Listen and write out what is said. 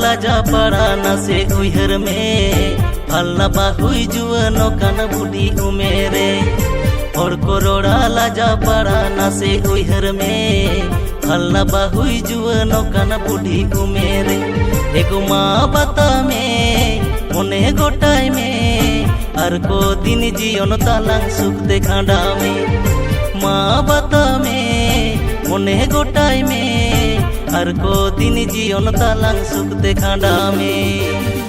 लाजा पड़ा न से उहर में फलना बाहुई जुअन कान बुढ़ी उमेरे और कोरोड़ा लाजा पड़ा न से उहर में फलना बाहुई जुअन कान बुढ़ी उमेरे एगो माँ बता में मने गोटाई में और को दिन जीवन तालांग सुख दे खांडा में माँ बता में मने गोटाई में और को दिन जीवन तालांग सुख दे खांडा में।